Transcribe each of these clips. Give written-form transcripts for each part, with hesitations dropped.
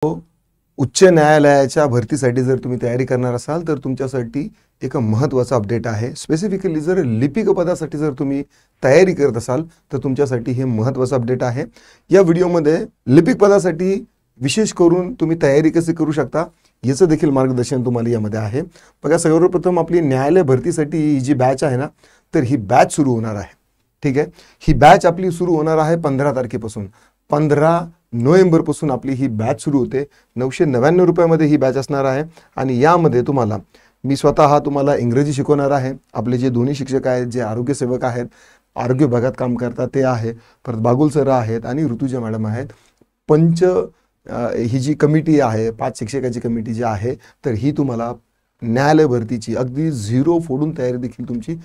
उच्च न्यायालयाच्या भरतीसाठी जर तुम्ही तयारी करणार असाल तर तुमच्यासाठी एक महत्त्वाचा अपडेट आहे। स्पेसिफिकली जर लिपिक पदासाठी जर तुम्ही तयारी करत असाल तर तुमच्यासाठी हे महत्त्वाचं अपडेट आहे। या व्हिडिओमध्ये लिपिक पदासाठी विशेष करून तुम्ही तयारी कशी करू शकता याचं देखील मार्गदर्शन तुम्हाला यामध्ये आहे। बघा, सर्वप्रथम आपली न्यायालय भरतीसाठी ही जी बॅच आहे ना, तर ही बॅच सुरू होणार आहे। ठीक आहे, ही बॅच आपली सुरू होणार आहे 15 तारखेपासून। 15 नोव्हेंबरपासून आपली ही बॅच सुरू होते। 999 रुपयामध्ये ही बॅच असणार आहे आणि यामध्ये तुम्हाला मी स्वतः तुम्हाला इंग्रजी शिकवणार आहे। आपले जे दोन्ही शिक्षक आहेत, जे आरोग्य सेवक आहेत, आरोग्य विभागात काम करतात ते आहे, परत बागुल सर आहेत आणि ऋतुजा मॅडम आहेत। ही जी कमिटी आहे, 5 शिक्षकाची कमिटी जी आहे, तर ही तुम्हाला न्यायालय भरतीची अगदी झिरो फोडून तयारी देखील तुमची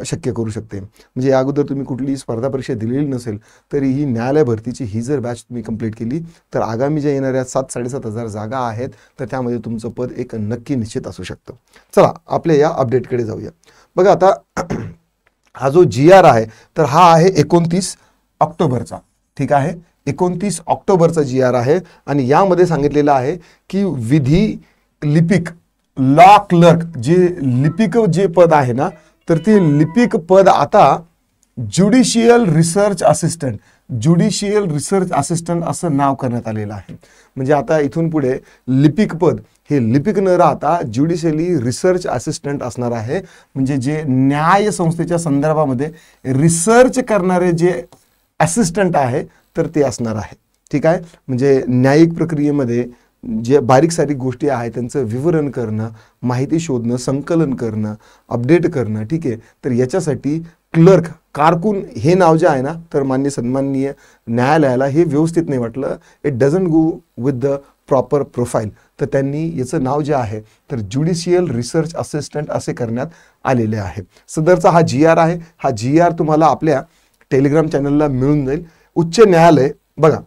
शक्य करू शकते। म्हणजे या अगोदर तुम्ही कुठलीही स्पर्धा परीक्षा दिलेली नसेल तरी ही न्यायालय भरतीची ही जर बॅच तुम्ही कंप्लीट केली तर आगामी ज्या येणाऱ्या 7-7.5 हजार जागा आहेत तर त्यामध्ये तुमचं पद एक नक्की निश्चित असू शकतं। चला आपल्या या अपडेटकडे जाऊया। बघा, आता हा जो GR आहे तर हा आहे 29 ऑक्टोबरचा। ठीक आहे, 29 ऑक्टोबरचा GR आहे आणि यामध्ये सांगितलेलं आहे की विधी लिपिक लॉ क्लर्क जे लिपिक जे पद आहे ना, तर ते लिपिक पद आता ज्युडिशियल रिसर्च असिस्टंट असं नाव करण्यात आलेलं आहे। म्हणजे आता इथून पुढे लिपिक पद हे लिपिक न राहता ज्युडिशियली रिसर्च असिस्टंट असणार आहे। म्हणजे जे न्याय संस्थेच्या संदर्भामध्ये रिसर्च करणारे जे असिस्टंट आहे तर ते असणार आहे। ठीक आहे, म्हणजे न्यायिक प्रक्रियेमध्ये जे बारीक सारीक गोष्टी आहेत त्यांचं विवरण करणं, माहिती शोधणं, संकलन करणं, अपडेट करणं। ठीक आहे, तर याच्यासाठी क्लर्क कारकून हे नाव जे आहे ना, तर माननीय सन्माननीय न्यायालयाला हे व्यवस्थित नाही वाटलं। It doesn't go with the proper profile, तर त्यांनी याचं नाव जे आहे तर ज्युडिशियल रिसर्च असिस्टंट असे करण्यात आलेले आहे। सदरचा हा GR आहे। हा GR तुम्हाला आपल्या टेलिग्राम चॅनलला मिळून जाईल। उच्च न्यायालय, बघा,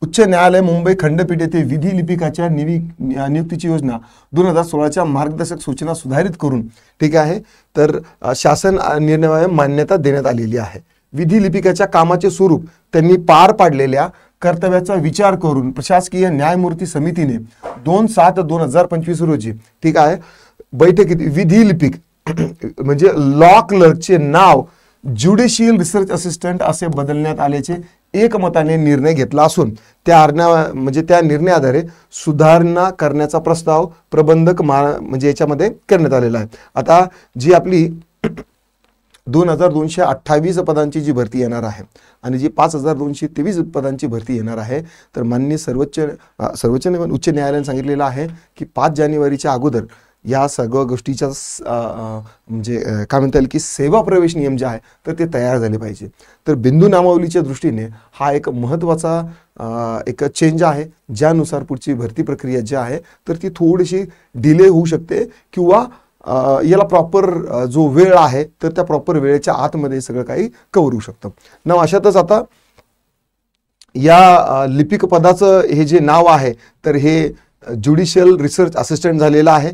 उच्च न्यायालय मुंबई खंडपीठ येथे विधी लिपिकाच्या नियुक्तीची योजना 2016च्या मार्गदर्शक सूचना सुधारित करून, ठीक आहे, तर शासन निर्णयाला मान्यता देण्यात आलेली आहे। विधी लिपिकाच्या कामाचे स्वरूप त्यांनी पार पाडलेल्या कर्तव्याचा विचार करून प्रशासकीय न्यायमूर्ती समितीने 2/7/2025 रोजी, ठीक आहे, बैठकीत विधी लिपिक म्हणजे लॉ क्लर्कचे नाव ज्युडिशियल रिसर्च असिस्टंट असे बदलण्यात आल्याचे एकमताने निर्णय घेतला असून त्या निर्णयाद्वारे सुधारणा करण्याचा प्रस्ताव प्रबंधक म्हणजे याच्यामध्ये करण्यात आलेला आहे। आता जी आपली 2228 पदांची जी भरती येणार आहे आणि जी 5223 पदांची भरती येणार आहे, तर माननीय सर्वोच्च उच्च न्यायालयाने सांगितलेलं आहे की 5 जानेवारीच्या अगोदर या सगळ्या गोष्टीच्या म्हणजे काय म्हणता येईल की सेवा प्रवेश नियम जे आहे तर ते तयार झाले पाहिजे। तर बिंदू नामावलीच्या दृष्टीने हा एक महत्त्वाचा एक चेंज आहे, ज्यानुसार पुढची भरती प्रक्रिया जी आहे तर ती थोडीशी डिले होऊ शकते किंवा याला प्रॉपर जो वेळ आहे तर त्या प्रॉपर वेळेच्या आतमध्ये सगळं काही कव्हर होऊ शकतं ना। अशातच आता या लिपिक पदाचं हे जे नाव आहे तर हे ज्युडिशियल रिसर्च असिस्टंट झालेला आहे।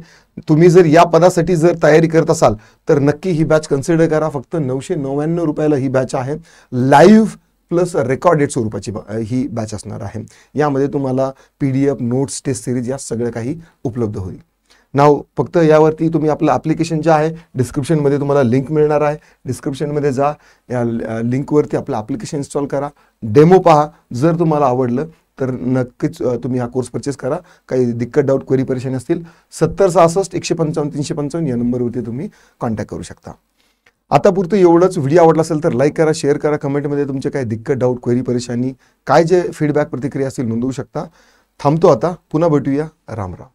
तुम्ही जर या पदासाठी जर तयारी करत असाल तर नक्की ही बॅच कन्सिडर करा। फक्त 999 रुपयाला ही बॅच आहे। लाईव्ह प्लस रेकॉर्डेड स्वरूपाची ही बॅच असणार आहे। यामध्ये तुम्हाला PDF, नोट्स, टेस्ट सिरीज या सगळं काही उपलब्ध होईल। नाव फक्त यावरती तुम्ही आपलं ॲप्लिकेशन जे आहे डिस्क्रिप्शनमध्ये तुम्हाला लिंक मिळणार आहे। डिस्क्रिप्शनमध्ये जा, या लिंकवरती आपलं ॲप्लिकेशन इन्स्टॉल करा, डेमो पहा। जर तुम्हाला आवडलं तर नक्कीच तुम्ही हा कोर्स परचेस करा। काही दिक्कत, डाऊट, क्वेरी, परेशानी असतील 7066-155-355 या नंबरवरती तुम्ही कॉन्टॅक्ट करू शकता। आता पुरतं एवढंच। व्हिडिओ आवडला असेल तर लाईक करा, शेअर करा, कमेंटमध्ये तुमचे काही दिक्कत, डाऊट, क्वेरी, परेशानी, काय जे फीडबॅक प्रतिक्रिया असतील नोंदवू शकता। थांबतो आता, पुन्हा भेटूया। राम राम।